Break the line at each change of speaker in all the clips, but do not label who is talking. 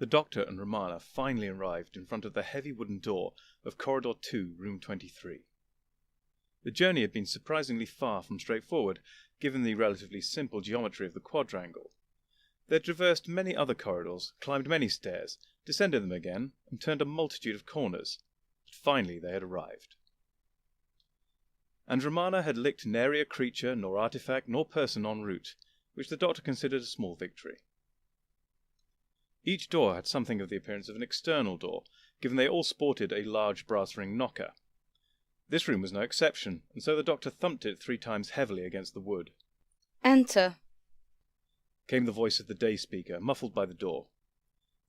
The doctor and Romana finally arrived in front of the heavy wooden door of Corridor 2, Room 23. The journey had been surprisingly far from straightforward, given the relatively simple geometry of the quadrangle. They had traversed many other corridors, climbed many stairs, descended them again, and turned a multitude of corners, but finally they had arrived. And Romana had licked nary a creature, nor artifact, nor person en route, which the doctor considered a small victory. Each door had something of the appearance of an external door, given they all sported a large brass ring knocker. This room was no exception, and so the doctor thumped it 3 times heavily against the wood.
"Enter,"
came the voice of the day speaker, muffled by the door.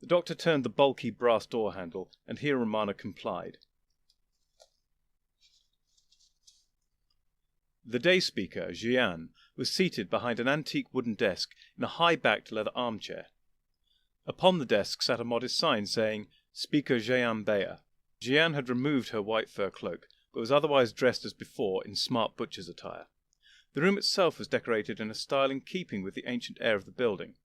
The doctor turned the bulky brass door handle, and here Romana complied. The day speaker, Aeonne, was seated behind an antique wooden desk in a high-backed leather armchair. Upon the desk sat a modest sign saying, "Speaker Aeonne Bayer." Aeonne had removed her white fur cloak, but was otherwise dressed as before in smart butcher's attire. The room itself was decorated in a style in keeping with the ancient air of the building.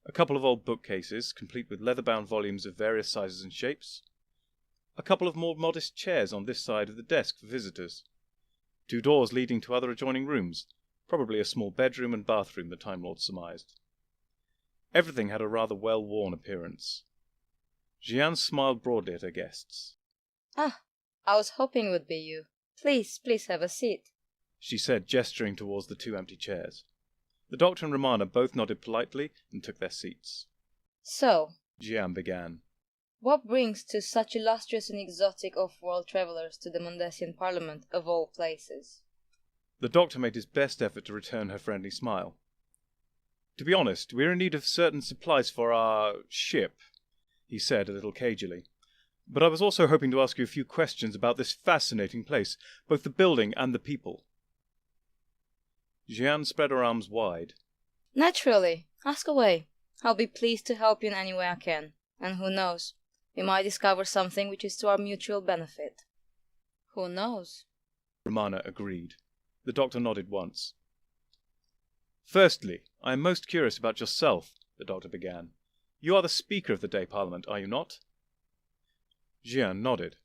A couple of old bookcases, complete with leather-bound volumes of various sizes and shapes. A couple of more modest chairs on this side of the desk for visitors. 2 doors leading to other adjoining rooms, probably a small bedroom and bathroom, the Time Lord surmised. Everything had a rather well-worn appearance. Aeonne smiled broadly at her guests.
"Ah, I was hoping it would be you. Please have a seat,"
she said, gesturing towards the 2 empty chairs. The doctor and Romana both nodded politely and took their seats.
"So,"
Aeonne began,
"what brings 2 such illustrious and exotic off-world travellers to the Mondasian Parliament, of all places?"
The doctor made his best effort to return her friendly smile. "To be honest, we're in need of certain supplies for our ship," he said a little cagily. "But I was also hoping to ask you a few questions about this fascinating place, both the building and the people." Aeonne spread her arms wide.
"Naturally. Ask away. I'll be pleased to help you in any way I can. And who knows, we might discover something which is to our mutual benefit." "Who knows?"
Romana agreed. The doctor nodded once. "Firstly, I am most curious about yourself," the doctor began. "You are the Speaker of the Day Parliament, are you not?" Aeonne nodded.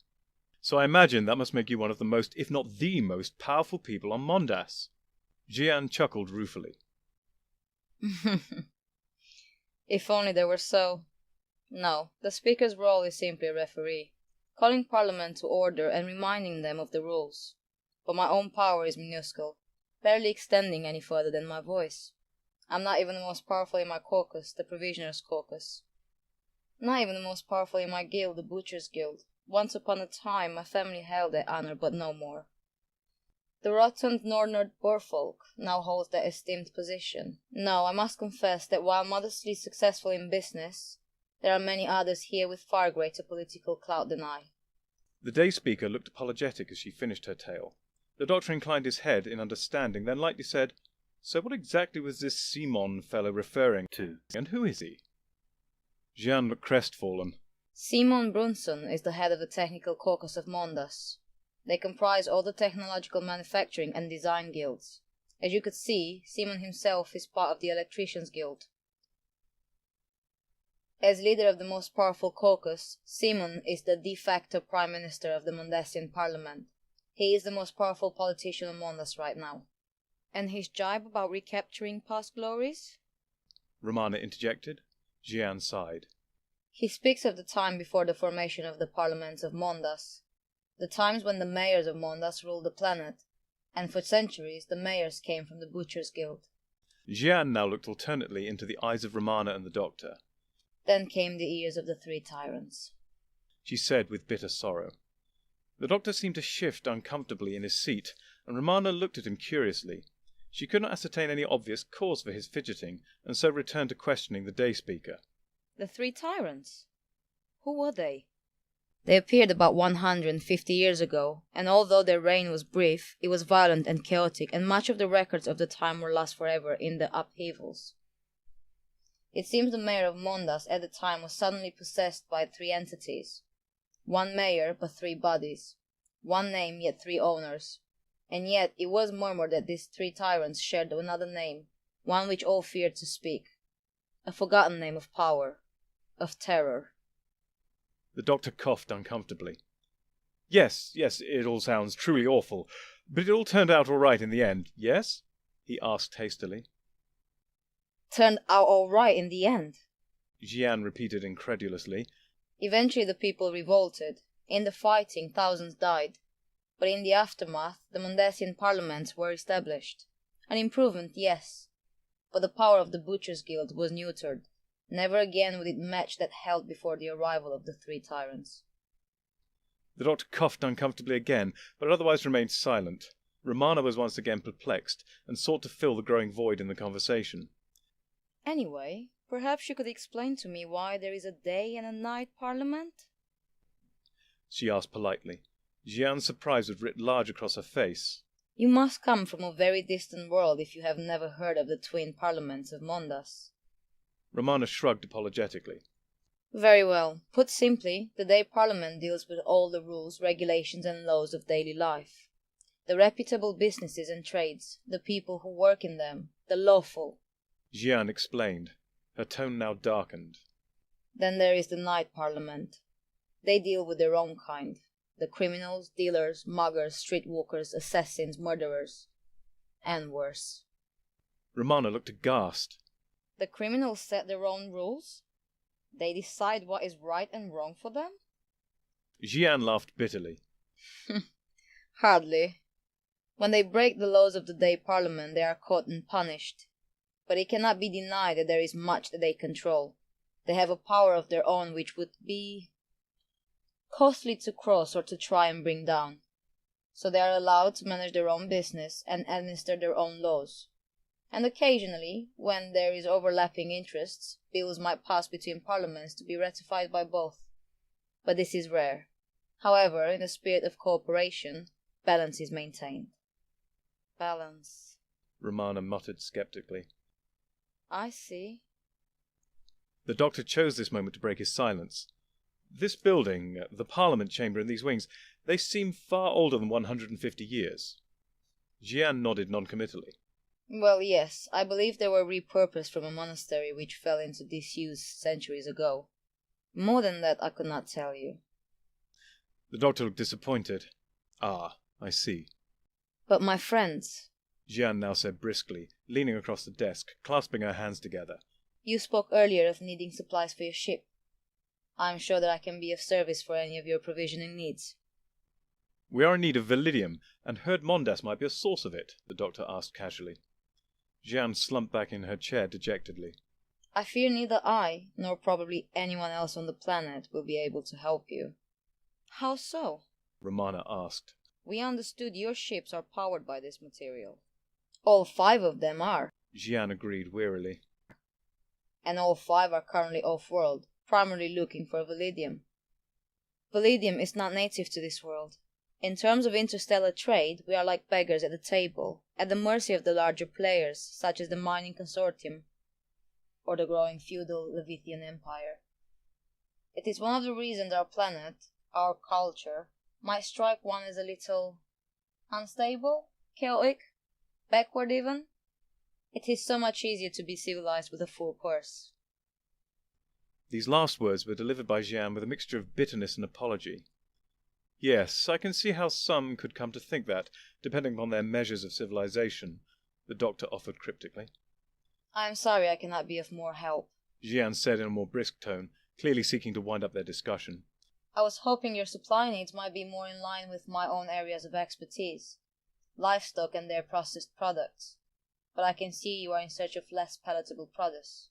"So I imagine that must make you one of the most, if not the most, powerful people on Mondas." Aeonne chuckled ruefully.
"If only they were so. No, the Speaker's role is simply a referee, calling Parliament to order and reminding them of the rules. But my own power is minuscule, barely extending any further than my voice. I'm not even the most powerful in my caucus, the Provisioners' Caucus. Not even the most powerful in my guild, the Butchers' Guild. Once upon a time my family held that honor, but no more. The rotund Nornard Burfolk now holds that esteemed position. No, I must confess that while modestly successful in business, there are many others here with far greater political clout than I."
The day speaker looked apologetic as she finished her tale. The doctor inclined his head in understanding, then lightly said, "So what exactly was this Simon fellow referring to, and who is he?" Aeonne looked crestfallen.
Simon Brunson is the head of the Technical Caucus of Mondas. They comprise all the technological manufacturing and design guilds. As you could see, Simon himself is part of the Electricians' Guild. As leader of the most powerful caucus, Simon is the de facto Prime Minister of the Mondasian Parliament. He is the most powerful politician on Mondas right now. "And his jibe about recapturing past glories?"
Romana interjected. Aeonne sighed.
"He speaks of the time before the formation of the Parliaments of Mondas, the times when the mayors of Mondas ruled the planet, and for centuries the mayors came from the Butchers' Guild."
Aeonne now looked alternately into the eyes of Romana and the doctor.
"Then came the ears of the 3 tyrants,"
she said with bitter sorrow. The doctor seemed to shift uncomfortably in his seat, and Romana looked at him curiously. She could not ascertain any obvious cause for his fidgeting, and so returned to questioning the day speaker.
"The 3 tyrants? Who were they?" "They appeared about 150 years ago, and although their reign was brief, it was violent and chaotic, and much of the records of the time were lost forever in the upheavals. It seems the mayor of Mondas at the time was suddenly possessed by 3 entities. 1 mayor, but 3 bodies. 1 name, yet 3 owners. And yet it was murmured that these 3 tyrants shared another name, one which all feared to speak. A forgotten name of power. of terror.
The doctor coughed uncomfortably. Yes, it all sounds truly awful, but it all turned out all right in the end, yes? He asked hastily.
Turned out all right in the end?
Jian repeated incredulously.
Eventually the people revolted. In the fighting, thousands died. But in the aftermath, the Mondasian parliaments were established. An improvement, yes. But the power of the Butchers' Guild was neutered. Never again would it match that held before the arrival of the three tyrants.
The doctor coughed uncomfortably again, but otherwise remained silent. Romana was once again perplexed, and sought to fill the growing void in the conversation.
Anyway, perhaps you could explain to me why there is a day and a night parliament?
She asked politely. Jian's surprise was writ large across her face.
You must come from a very distant world if you have never heard of the twin parliaments of Mondas.
Romana shrugged apologetically.
Very well. Put simply, the day parliament deals with all the rules, regulations and laws of daily life. The reputable businesses and trades, the people who work in them, the lawful.
Jian explained. Her tone now darkened.
Then there is the night parliament. They deal with their own kind. The criminals, dealers, muggers, streetwalkers, assassins, murderers. And worse.
Romana looked aghast.
The criminals set their own rules? They decide what is right and wrong for them?
Jian laughed bitterly.
Hardly. When they break the laws of the day parliament, they are caught and punished. But it cannot be denied that there is much that they control. They have a power of their own which would be costly to cross or to try and bring down. So they are allowed to manage their own business and administer their own laws. And occasionally, when there is overlapping interests, bills might pass between parliaments to be ratified by both. But this is rare. However, in the spirit of cooperation, balance is maintained. Balance,
Romana muttered skeptically.
I see.
The doctor chose this moment to break his silence. This building, the Parliament chamber and these wings, they seem far older than 150 years. Jian nodded noncommittally.
Well, yes, I believe they were repurposed from a monastery which fell into disuse centuries ago. More than that I could not tell you.
The doctor looked disappointed. Ah, I see.
But my friends,
Jian now said briskly, leaning across the desk, clasping her hands together.
You spoke earlier of needing supplies for your ship. I am sure that I can be of service for any of your provisioning needs.
We are in need of validium, and heard Mondas might be a source of it, the doctor asked casually. Jian slumped back in her chair dejectedly.
I fear neither I, nor probably anyone else on the planet, will be able to help you. How so?
Romana asked.
We understood your ships are powered by this material. All 5 of them are.
Jian agreed wearily.
And all 5 are currently off-world, primarily looking for validium. Validium is not native to this world. In terms of interstellar trade, we are like beggars at the table, at the mercy of the larger players, such as the mining consortium, or the growing feudal Levithian empire. It is one of the reasons our planet, our culture, might strike one as a little unstable, chaotic, backward even. It is so much easier to be civilized with a full purse.
These last words were delivered by Jian with a mixture of bitterness and apology. Yes, I can see how some could come to think that, depending upon their measures of civilization, the doctor offered cryptically.
I am sorry I cannot be of more help,
Jian said in a more brisk tone, clearly seeking to wind up their discussion.
I was hoping your supply needs might be more in line with my own areas of expertise, livestock and their processed products, but I can see you are in search of less palatable produce.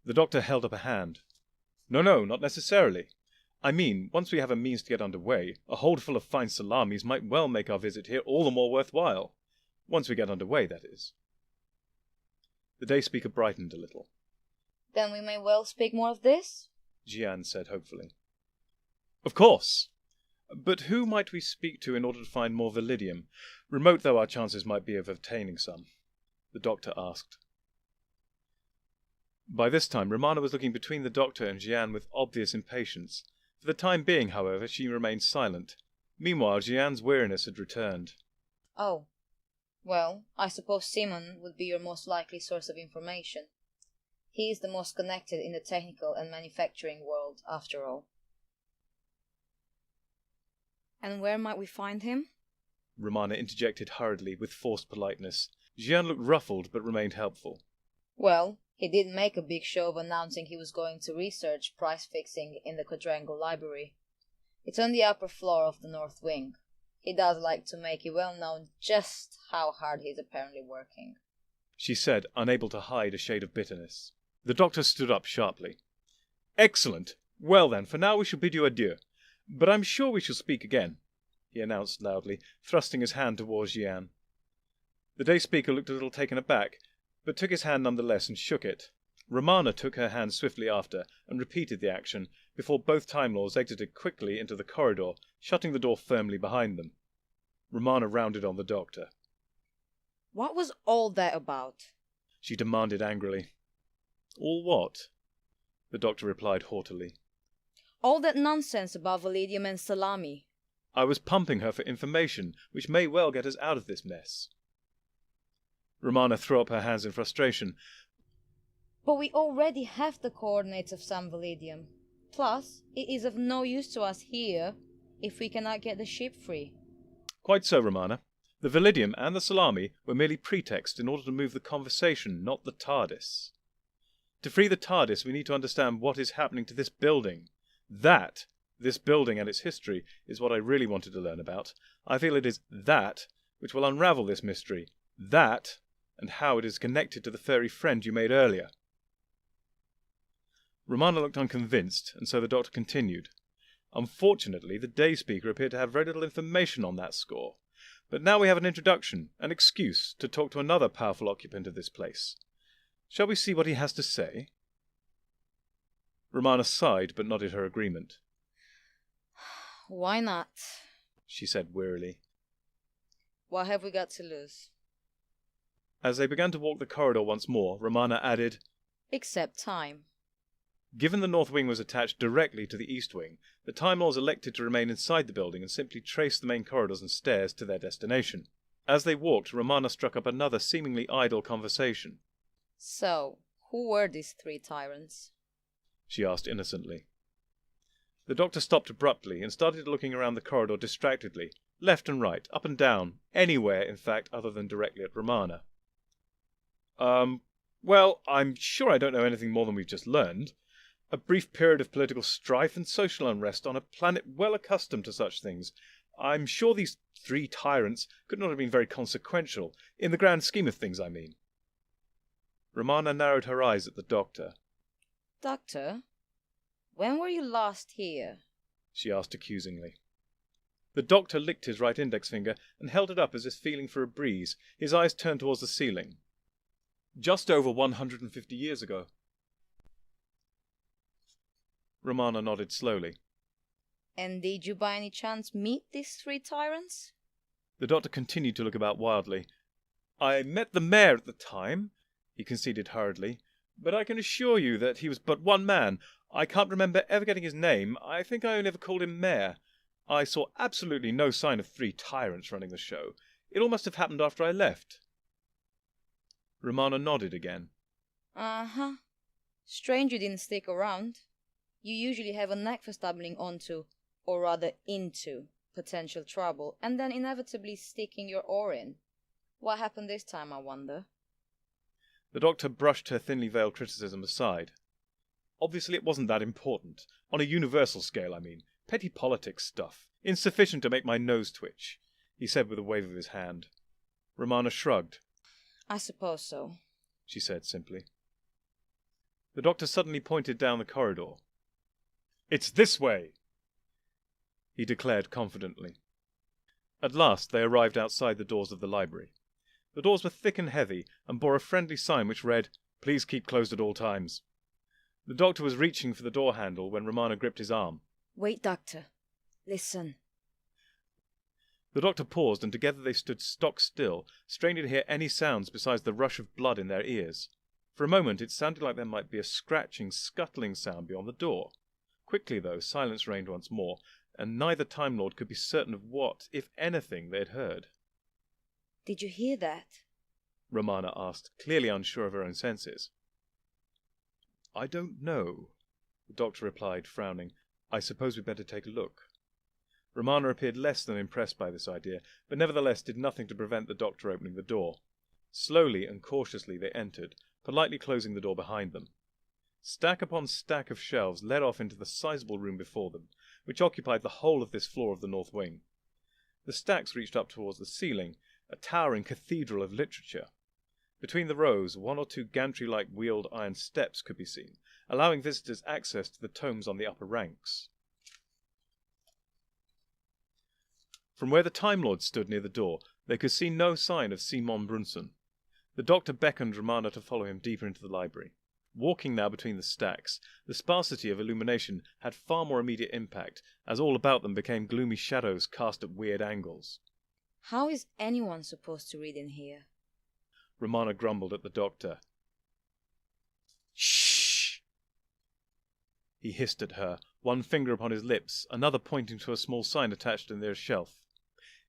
The doctor held up a hand. No, not necessarily. I mean, once we have a means to get under way, a hold full of fine salamis might well make our visit here all the more worthwhile. Once we get under way, that is. The day speaker brightened a little.
Then we may well speak more of this?
Jian said hopefully. Of course! But who might we speak to in order to find more validium, remote though our chances might be of obtaining some? The doctor asked. By this time, Romana was looking between the doctor and Jian with obvious impatience. For the time being, however, she remained silent. Meanwhile, Jian's weariness had returned.
Oh. Well, I suppose Simon would be your most likely source of information. He is the most connected in the technical and manufacturing world, after all. And where might we find him?
Romana interjected hurriedly with forced politeness. Jeanne looked ruffled but remained helpful.
Well, he did make a big show of announcing he was going to research price fixing in the quadrangle library. It's on the upper floor of the north wing. He does like to make it well known just how hard he's apparently working,
she said, unable to hide a shade of bitterness. The doctor stood up sharply. Excellent. Well then, for now we shall bid you adieu. But I'm sure we shall speak again, he announced loudly, thrusting his hand towards Jeanne. The day speaker looked a little taken aback, but took his hand nonetheless and shook it. Romana took her hand swiftly after and repeated the action, before both Time Lords exited quickly into the corridor, shutting the door firmly behind them. Romana rounded on the doctor.
What was all that about?
She demanded angrily. All what? The doctor replied haughtily.
All that nonsense about Validium and salami.
I was pumping her for information, which may well get us out of this mess. Romana threw up her hands in frustration.
But we already have the coordinates of some Validium. Plus, it is of no use to us here if we cannot get the ship free.
Quite so, Romana. The Validium and the salami were merely pretext in order to move the conversation, not the TARDIS. To free the TARDIS, we need to understand what is happening to this building. This building and its history, is what I really wanted to learn about. I feel it is that which will unravel this mystery. That, and how it is connected to the furry friend you made earlier. Romana looked unconvinced, and so the doctor continued. Unfortunately, the day speaker appeared to have very little information on that score. But now we have an introduction, an excuse, to talk to another powerful occupant of this place. Shall we see what he has to say? Romana sighed, but nodded her agreement.
Why not?
She said wearily.
What have we got to lose?
As they began to walk the corridor once more, Romana added,
Except time.
Given the North Wing was attached directly to the East Wing, the Time Lords elected to remain inside the building and simply trace the main corridors and stairs to their destination. As they walked, Romana struck up another seemingly idle conversation.
So, who were these three tyrants?
She asked innocently. The doctor stopped abruptly and started looking around the corridor distractedly, left and right, up and down, anywhere, in fact, other than directly at Romana. Well, I'm sure I don't know anything more than we've just learned. A brief period of political strife and social unrest on a planet well accustomed to such things. I'm sure these three tyrants could not have been very consequential, in the grand scheme of things, I mean. Romana narrowed her eyes at the doctor.
Doctor, when were you last here?
She asked accusingly. The doctor licked his right index finger and held it up as if feeling for a breeze, his eyes turned towards the ceiling. Just over 150 years ago. Romana nodded slowly.
And did you by any chance meet these three tyrants?
The doctor continued to look about wildly. I met the mayor at the time, he conceded hurriedly, but I can assure you that he was but one man. I can't remember ever getting his name. I think I only ever called him mayor. I saw absolutely no sign of three tyrants running the show. It all must have happened after I left. Romana nodded again.
Uh-huh. Strange you didn't stick around. You usually have a knack for stumbling onto, or rather into, potential trouble, and then inevitably sticking your oar in. What happened this time, I wonder?
The doctor brushed her thinly veiled criticism aside. Obviously it wasn't that important. On a universal scale, I mean. Petty politics stuff. Insufficient to make my nose twitch, he said with a wave of his hand. Romana shrugged.
I suppose so,
she said simply. The doctor suddenly pointed down the corridor. It's this way, he declared confidently. At last they arrived outside the doors of the library. The doors were thick and heavy, and bore a friendly sign which read, Please keep closed at all times. The doctor was reaching for the door handle when Romana gripped his arm.
Wait, Doctor. Listen.
The doctor paused, and together they stood stock still, straining to hear any sounds besides the rush of blood in their ears. For a moment it sounded like there might be a scratching, scuttling sound beyond the door. Quickly, though, silence reigned once more, and neither Time Lord could be certain of what, if anything, they had heard.
Did you hear that?
Romana asked, clearly unsure of her own senses. I don't know, the doctor replied, frowning. I suppose we'd better take a look. Romana appeared less than impressed by this idea, but nevertheless did nothing to prevent the doctor opening the door. Slowly and cautiously they entered, politely closing the door behind them. Stack upon stack of shelves led off into the sizable room before them, which occupied the whole of this floor of the north wing. The stacks reached up towards the ceiling, a towering cathedral of literature. Between the rows, one or two gantry-like wheeled iron steps could be seen, allowing visitors access to the tomes on the upper ranks. From where the Time Lord stood near the door, they could see no sign of Simon Brunson. The doctor beckoned Romana to follow him deeper into the library. Walking now between the stacks, the sparsity of illumination had far more immediate impact, as all about them became gloomy shadows cast at weird angles.
How is anyone supposed to read in here?
Romana grumbled at the doctor. Shh! He hissed at her, one finger upon his lips, another pointing to a small sign attached to the nearest shelf.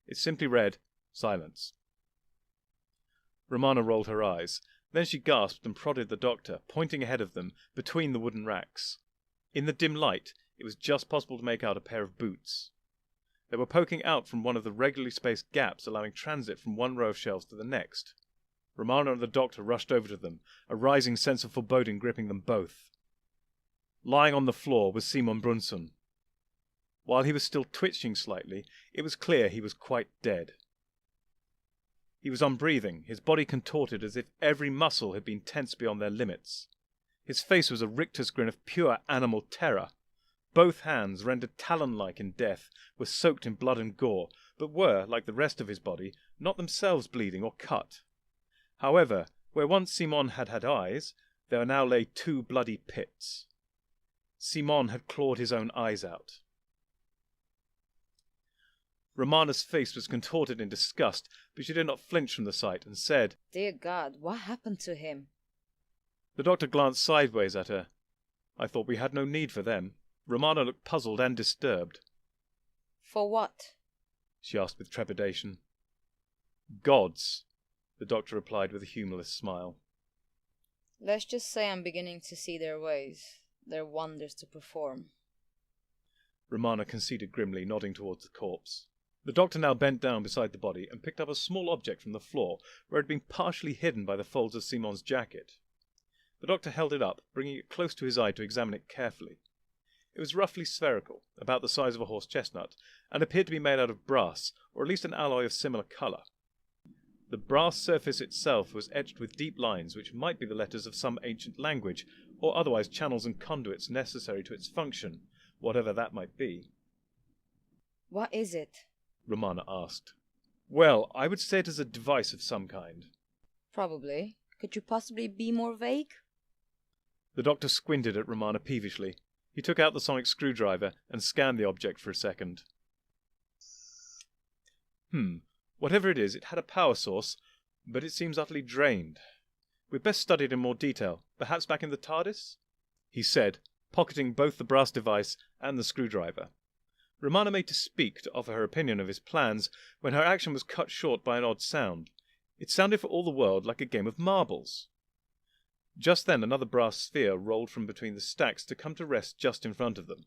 It simply read, "Silence." Romana rolled her eyes. Then she gasped and prodded the doctor, pointing ahead of them, between the wooden racks. In the dim light, it was just possible to make out a pair of boots. They were poking out from one of the regularly spaced gaps, allowing transit from one row of shelves to the next. Romana and the doctor rushed over to them, a rising sense of foreboding gripping them both. Lying on the floor was Simon Brunson. While he was still twitching slightly, it was clear he was quite dead. He was unbreathing, his body contorted as if every muscle had been tensed beyond their limits. His face was a rictus grin of pure animal terror. Both hands, rendered talon-like in death, were soaked in blood and gore, but were, like the rest of his body, not themselves bleeding or cut. However, where once Simon had had eyes, there now lay two bloody pits. Simon had clawed his own eyes out. Romana's face was contorted in disgust, but she did not flinch from the sight, and said,
Dear God, what happened to him?
The doctor glanced sideways at her. I thought we had no need for them. Romana looked puzzled and disturbed.
For what?
She asked with trepidation. Gods, the doctor replied with a humorless smile.
Let's just say I'm beginning to see their ways, their wonders to perform.
Romana conceded grimly, nodding towards the corpse. The doctor now bent down beside the body and picked up a small object from the floor, where it had been partially hidden by the folds of Simon's jacket. The doctor held it up, bringing it close to his eye to examine it carefully. It was roughly spherical, about the size of a horse chestnut, and appeared to be made out of brass, or at least an alloy of similar colour. The brass surface itself was etched with deep lines which might be the letters of some ancient language, or otherwise channels and conduits necessary to its function, whatever that might be.
What is it?
Romana asked. Well, I would say it is a device of some kind.
Probably. Could you possibly be more vague?
The doctor squinted at Romana peevishly. He took out the sonic screwdriver and scanned the object for a second. Whatever it is, it had a power source, but it seems utterly drained. We'd best study it in more detail, perhaps back in the TARDIS? He said, pocketing both the brass device and the screwdriver. Romana made to speak to offer her opinion of his plans, when her action was cut short by an odd sound. It sounded for all the world like a game of marbles. Just then another brass sphere rolled from between the stacks to come to rest just in front of them.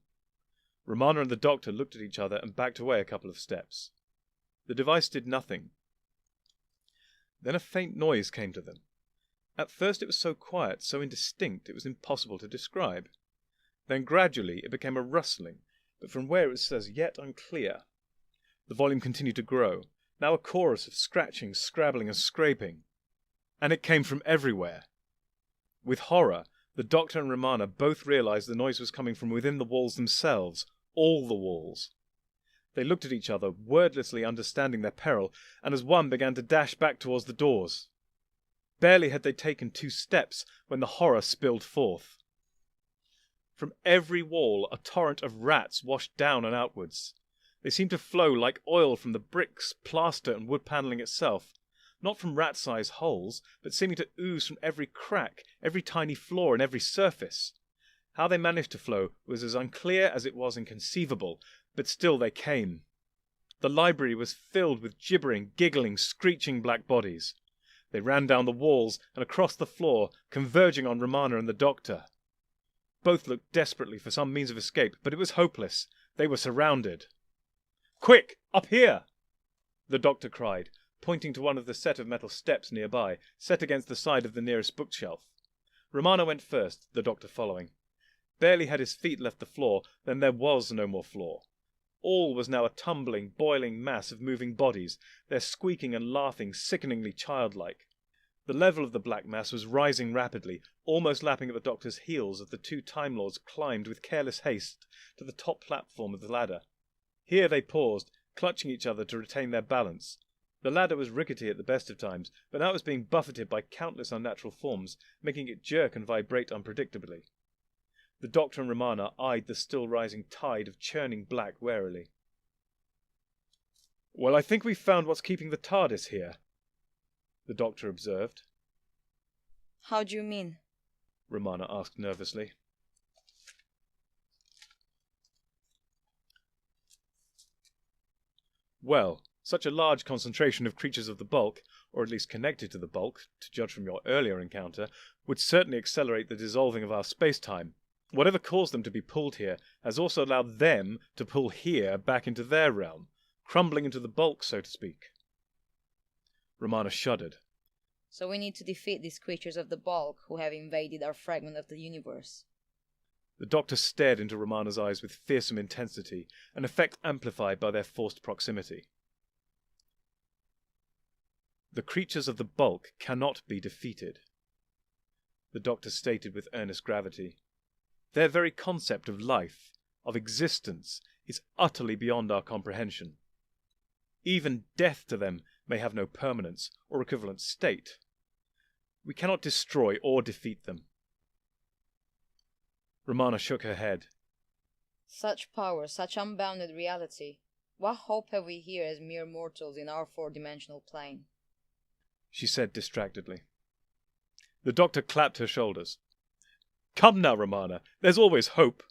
Romana and the doctor looked at each other and backed away a couple of steps. The device did nothing. Then a faint noise came to them. At first it was so quiet, so indistinct, it was impossible to describe. Then gradually it became a rustling, but from where it was as yet unclear. The volume continued to grow, now a chorus of scratching, scrabbling and scraping. And it came from everywhere. With horror, the doctor and Romana both realized the noise was coming from within the walls themselves, all the walls. They looked at each other, wordlessly understanding their peril, and as one began to dash back towards the doors. Barely had they taken 2 steps when the horror spilled forth. From every wall a torrent of rats washed down and outwards. They seemed to flow like oil from the bricks, plaster and wood panelling itself, not from rat-sized holes, but seeming to ooze from every crack, every tiny flaw and every surface. How they managed to flow was as unclear as it was inconceivable, but still they came. The library was filled with gibbering, giggling, screeching black bodies. They ran down the walls and across the floor, converging on Romana and the doctor. Both looked desperately for some means of escape, but it was hopeless. They were surrounded. "Quick! Up here!" the doctor cried, pointing to one of the set of metal steps nearby, set against the side of the nearest bookshelf. Romana went first, the doctor following. Barely had his feet left the floor, then there was no more floor. All was now a tumbling, boiling mass of moving bodies, their squeaking and laughing sickeningly childlike. The level of the black mass was rising rapidly, almost lapping at the doctor's heels as the two Time Lords climbed with careless haste to the top platform of the ladder. Here they paused, clutching each other to retain their balance. The ladder was rickety at the best of times, but now it was being buffeted by countless unnatural forms, making it jerk and vibrate unpredictably. The doctor and Romana eyed the still rising tide of churning black warily. "Well, I think we've found what's keeping the TARDIS here," the doctor observed.
How do you mean?
Romana asked nervously. Well, such a large concentration of creatures of the bulk, or at least connected to the bulk, to judge from your earlier encounter, would certainly accelerate the dissolving of our space-time. Whatever caused them to be pulled here has also allowed them to pull here back into their realm, crumbling into the bulk, so to speak. Romana shuddered.
So we need to defeat these creatures of the bulk who have invaded our fragment of the universe.
The doctor stared into Romana's eyes with fearsome intensity, an effect amplified by their forced proximity. The creatures of the bulk cannot be defeated, the doctor stated with earnest gravity. Their very concept of life, of existence, is utterly beyond our comprehension. Even death to them may have no permanence or equivalent state. We cannot destroy or defeat them. Romana shook her head.
Such power, such unbounded reality. What hope have we here as mere mortals in our four-dimensional plane?
She said distractedly. The doctor clapped her shoulders. "Come now, Romana, there's always hope,"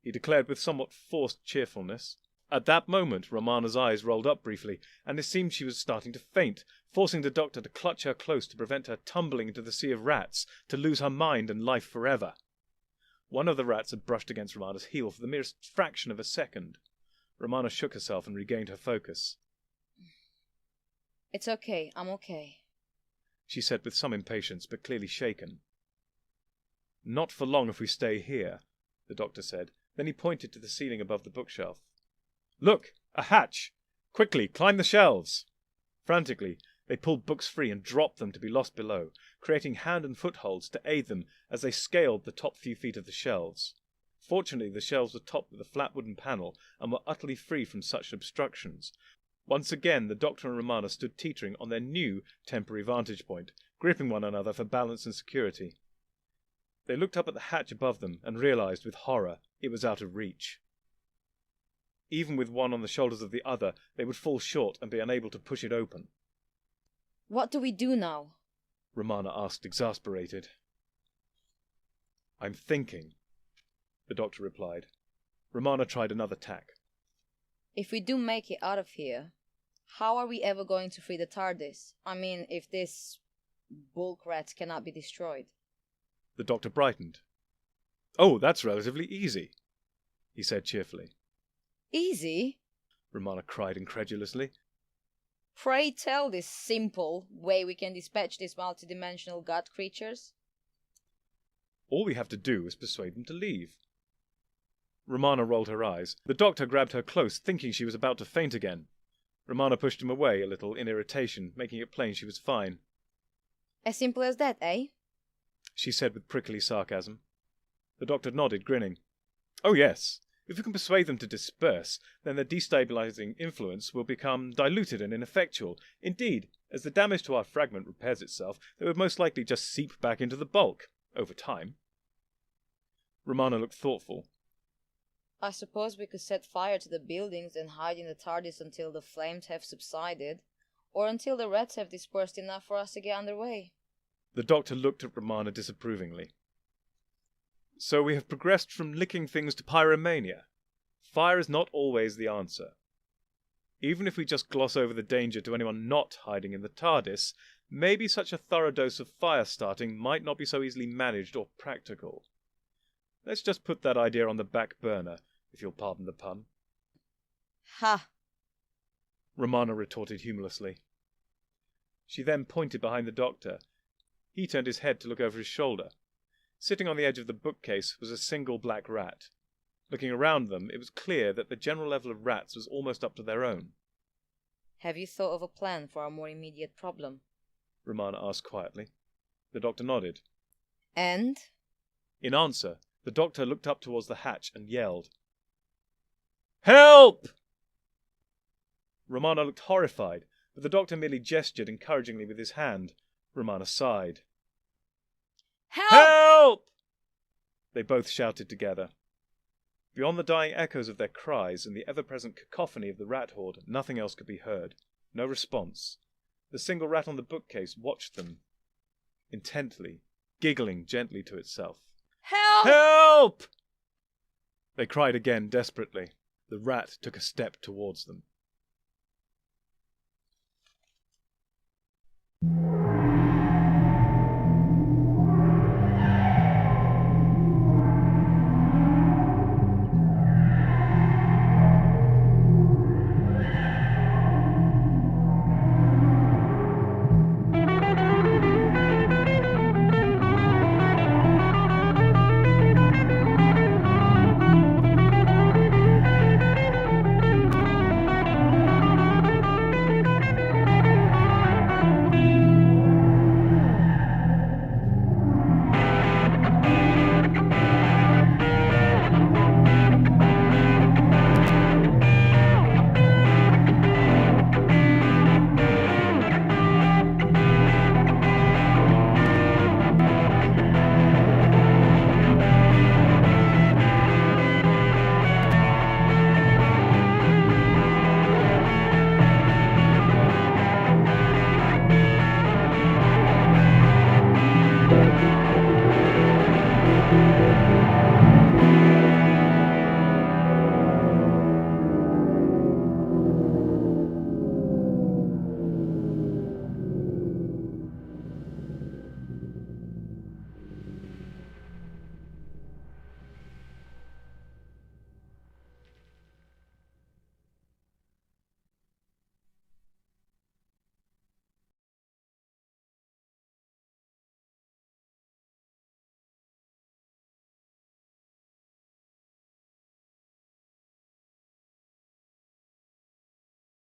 he declared with somewhat forced cheerfulness. At that moment, Romana's eyes rolled up briefly, and it seemed she was starting to faint, forcing the doctor to clutch her close to prevent her tumbling into the sea of rats, to lose her mind and life forever. One of the rats had brushed against Romana's heel for the merest fraction of a second. Romana shook herself and regained her focus.
It's okay, I'm okay,
she said with some impatience, but clearly shaken. "Not for long if we stay here," the doctor said. Then he pointed to the ceiling above the bookshelf. "Look! A hatch! Quickly, climb the shelves!" Frantically, they pulled books free and dropped them to be lost below, creating hand and footholds to aid them as they scaled the top few feet of the shelves. Fortunately, the shelves were topped with a flat wooden panel and were utterly free from such obstructions. Once again, the doctor and Romana stood teetering on their new temporary vantage point, gripping one another for balance and security. They looked up at the hatch above them and realized with horror it was out of reach. Even with one on the shoulders of the other, they would fall short and be unable to push it open.
What do we do now?
Romana asked, exasperated. "I'm thinking," the doctor replied. Romana tried another tack.
If we do make it out of here, how are we ever going to free the TARDIS? I mean, if this bulk rat cannot be destroyed.
The doctor brightened. "Oh, that's relatively easy," he said cheerfully.
Easy?
Romana cried incredulously.
Pray tell this simple way we can dispatch these multidimensional god creatures.
"All we have to do is persuade them to leave." Romana rolled her eyes. The doctor grabbed her close, thinking she was about to faint again. Romana pushed him away a little in irritation, making it plain she was fine.
As simple as that, eh?
She said with prickly sarcasm. The doctor nodded, grinning. "Oh yes. If we can persuade them to disperse, then their destabilizing influence will become diluted and ineffectual. Indeed, as the damage to our fragment repairs itself, they would most likely just seep back into the bulk, over time." Romana looked thoughtful.
I suppose we could set fire to the buildings and hide in the TARDIS until the flames have subsided, or until the rats have dispersed enough for us to get underway.
The doctor looked at Romana disapprovingly. "So we have progressed from licking things to pyromania. Fire is not always the answer. Even if we just gloss over the danger to anyone not hiding in the TARDIS, maybe such a thorough dose of fire starting might not be so easily managed or practical. Let's just put that idea on the back burner, if you'll pardon the pun.
Ha!
Romana retorted humorlessly. She then pointed behind the doctor. He turned his head to look over his shoulder. Sitting on the edge of the bookcase was a single black rat. Looking around them, it was clear that the general level of rats was almost up to their own.
Have you thought of a plan for our more immediate problem?
Romana asked quietly. The doctor nodded.
And?
In answer, the doctor looked up towards the hatch and yelled, "Help!" Romana looked horrified, but the doctor merely gestured encouragingly with his hand. Romana sighed.
Help!
"Help!" They both shouted together. Beyond the dying echoes of their cries and the ever-present cacophony of the rat horde, nothing else could be heard. No response. The single rat on the bookcase watched them intently, giggling gently to itself.
Help!
"Help!" They cried again desperately. The rat took a step towards them.